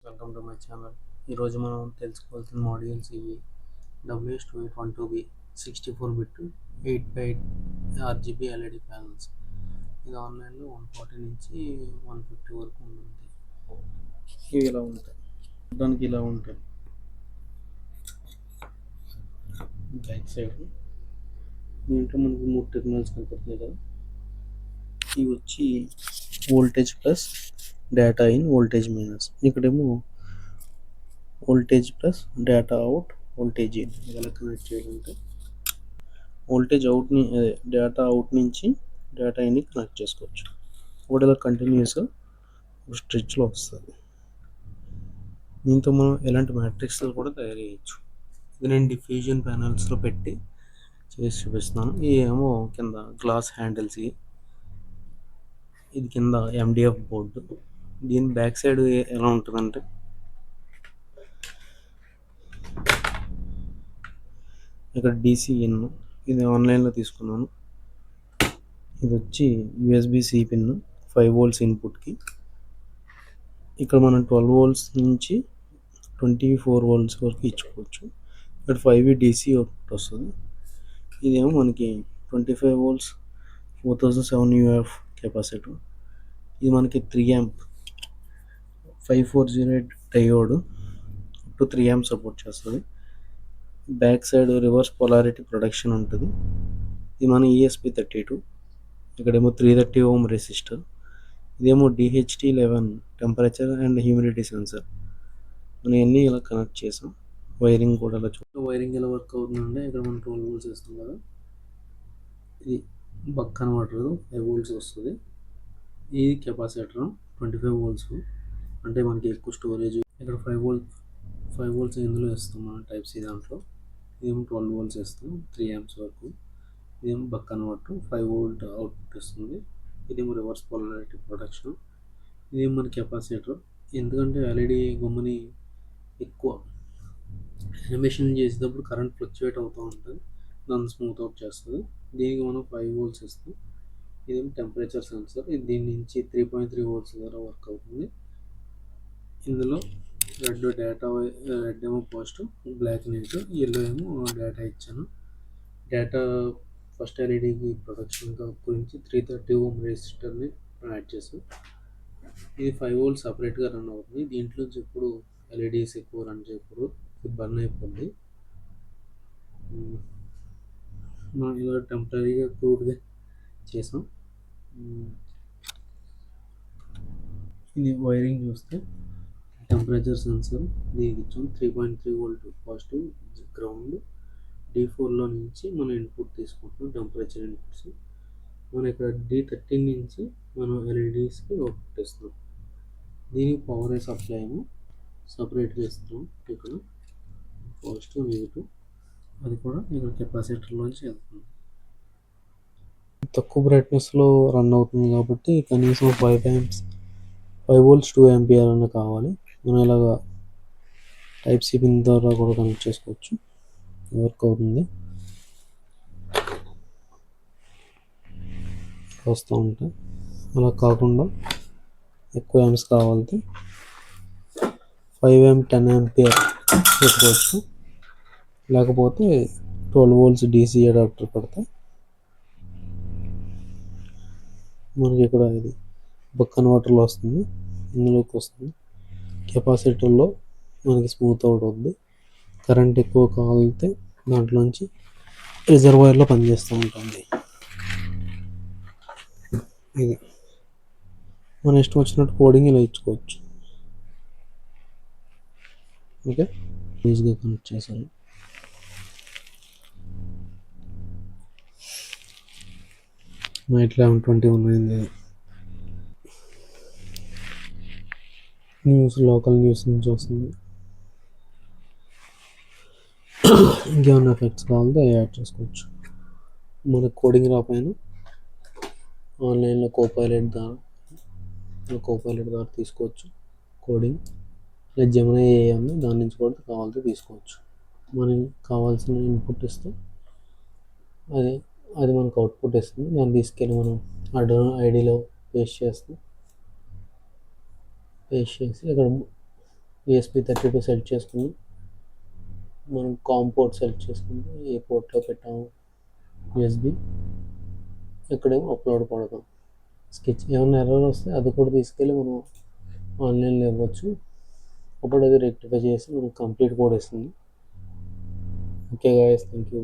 Welcome to my channel. ఈరోజు మనం తెలుసుకోవాల్సిన మాడ్యూల్స్ ఇవి. WS2812B 64 bit 8x8 RGB LED panels. ఇది ఆన్లైన్లో 140 నుంచి 150 వరకు ఉంటుంది. ఇవి ఇలా ఉంటాయి, చూడడానికి ఇలా ఉంటాయి. బ్యాక్ సైడ్ దీంట్లో మనకి 3 టెర్మినల్స్ కనపడుతున్నాయి కదా. ఇవి వచ్చి voltage plus, data in, voltage minus. ఇక్కడేమో voltage plus, data out, voltage in. ఎలా కనెక్ట్ చేయాలంటే వోల్టేజ్ అవుట్ని డేటా అవుట్ నుంచి డేటా ఇన్ని కనెక్ట్ చేసుకోవచ్చు. ఒకటి ఇలా కంటిన్యూస్గా స్ట్రెచ్లో వస్తుంది. దీంతో మనం ఎలాంటి మ్యాట్రిక్స్లు కూడా తయారు చేయొచ్చు. ఇది నేను డిఫ్యూజన్ ప్యానల్స్లో పెట్టి చేసి చూపిస్తున్నాను. ఇది ఏమో కింద గ్లాస్ హ్యాండిల్స్, ఇది కింద MDF బోర్డు. దీని బ్యాక్ సైడ్ ఎలా ఉంటుందంటే ఇక్కడ DC ఇన్, ఇది ఆన్లైన్లో తీసుకున్నాను. ఇది వచ్చి USB-C పిన్ 5 volts ఇన్పుట్కి. ఇక్కడ మనం 12 volts నుంచి 24 volts వరకు ఇచ్చుకోవచ్చు. ఇక్కడ 5 DC అవుట్పుట్ వస్తుంది. ఇదేమో మనకి 25 volts 4007 UF కెపాసిటర్. ఇది మనకి 3 amp 5408 diode up to 3 amp support చేస్తుంది. Back side reverse polarity production ఉంటుంది. ఇది మన ESP32. ఇక్కడేమో 330 ohm రెసిస్టర్. ఇదేమో DHT11 temperature and humidity sensor. మనం అన్నీ ఇలా కనెక్ట్ చేసాం. వైరింగ్ కూడా ఇలా చూద్దాం. వైరింగ్ ఎలా వర్క్ అవుతుందంటే ఇక్కడ మనం 12 volts వేస్తాం కదా, ఇది బక్ కన్వర్టర్ 5 volts వస్తుంది. ఇది కెపాసిటర్ 25 volts, అంటే మనకి ఎక్కువ స్టోరేజ్. ఇక్కడ 5 volts ఇందులో వేస్తాం మనం టైప్ C దాంట్లో. ఇదేమో 12 volts వేస్తాం 3 amps వరకు. ఇదేమో బక్ కన్వర్టర్ 5 volt అవుట్పుట్ ఇస్తుంది. ఇదేమో రివర్స్ పొలారిటీ ప్రొడక్షన్. ఇదేమో మన కెపాసిటర్. ఎందుకంటే ఎల్ఈడి గమ్ముని ఎక్కువ యానిమేషన్ చేసేటప్పుడు కరెంట్ ఫ్లక్చువేట్ అవుతూ ఉంటుంది, దాన్ని స్మూత్ అవుట్ చేస్తుంది. దీనికి మనం 5 volts ఇస్తాం. ఇదేమో టెంపరేచర్ సెన్సర్. ఇది దీని నుంచి 3.3 volts ద్వారా వర్క్ అవుతుంది. ఇందులో రెడ్ ఏమో పాజిటివ్, బ్లాక్ నెగిటివ్, ఎల్లో ఏమో డేటా ఇచ్చాను. డేటా ఫస్ట్ ఎల్ఈడికి ప్రొడక్షన్ గురించి 330 ohm రెసిస్టర్ని యాడ్ చేసాం. ఇది 5 volts సపరేట్గా రన్ అవుతుంది. దీంట్లో ఎప్పుడు ఎల్ఈడీస్ ఎక్కువ రన్ చేయకూడదు, ఇది బర్న్ అయిపోద్ది. మనం ఇలా టెంపరీగా క్రూడ్గా చేసాం. ఇది వైరింగ్ చూస్తే టెంపరేచర్ సెన్సర్ దీనికి ఇచ్చాం. 3.3 volt పాజిటివ్ గ్రౌండ్. D4లో నుంచి మనం ఇన్పుట్ తీసుకుంటున్నాం, టెంపరేచర్ ఇన్పుట్స్. మనం ఇక్కడ D13 నుంచి మనం ఎల్ఈడీస్కి అవుట్పుట్ ఇస్తున్నాం. దీనికి పవర్ సప్లై ఏమో సపరేట్గా ఇస్తున్నాం. ఇక్కడ పాజిటివ్ నెగిటివ్, అది కూడా ఇక్కడ కెపాసిటర్లోంచి వెళ్తుంది. తక్కువ బ్రైట్నెస్లో రన్ అవుతుంది కాబట్టి కనీసం 5 volts 2 ampere అన్న కావాలి. మనం ఇలాగా టైప్ C పిన్ ద్వారా కూడా కనెక్ట్ చేసుకోవచ్చు, వర్క్ అవుతుంది. వస్తూ ఉంటాయి. అలా కాకుండా ఎక్కువ amps కావాలంటే 5 amp 10 ampere పెట్టుకోవచ్చు. లేకపోతే 12 volts DC అడాప్టర్ పడితే మనకి ఇక్కడ ఇది బక్ కన్వర్టర్లో వస్తుంది, ఇందులోకి వస్తుంది. కెపాసిటర్లో మనకి స్మూత్ అవుట్ అవుతుంది. కరెంట్ ఎక్కువ కావాలంటే దాంట్లోంచి రిజర్వాయర్లో పనిచేస్తూ ఉంటుంది. ఇది మన ఇష్టం వచ్చినట్టు కోడింగ్ ఇలా ఇచ్చుకోవచ్చు. ఓకే, ఈజీగా కనెక్ట్ చేశాను. నైట్ 11:21 అయింది. లోకల్ న్యూస్ నుంచి వస్తుంది. ఇంకేమైనా ఎఫెక్ట్స్ కావాలంటే యాడ్ చేసుకోవచ్చు. మనకు కోడింగ్ రాపోయినా ఆన్లైన్లో కోపైలట్ ద్వారా తీసుకోవచ్చు కోడింగ్. లేదా జెమినీ AI ఉంది, దాని నుంచి కూడా కావాలంటే తీసుకోవచ్చు. మనకి కావాల్సిన ఇన్పుట్ ఇస్తే అది మనకు అవుట్పుట్ ఇస్తుంది. దాన్ని తీసుకెళ్ళి మనం ఆర్డినో ఐడిలో పేస్ట్ చేసి ఇక్కడ ESP32 సెలెక్ట్ చేసుకుని మనం కామ్ పోర్ట్ సెలెక్ట్ చేసుకుంటే ఏ పోర్ట్లో పెట్టాము USB, ఇక్కడేమో అప్లోడ్ కొడతాం. స్కెచ్ ఏమైనా ఎర్రర్ వస్తే అది కూడా తీసుకెళ్ళి మనం ఆన్లైన్లో ఇవ్వచ్చు. అప్పుడు అది రెక్టిఫై చేసి మనకు కంప్లీట్ కోడ్ ఇస్తుంది. Okay guys, thank you.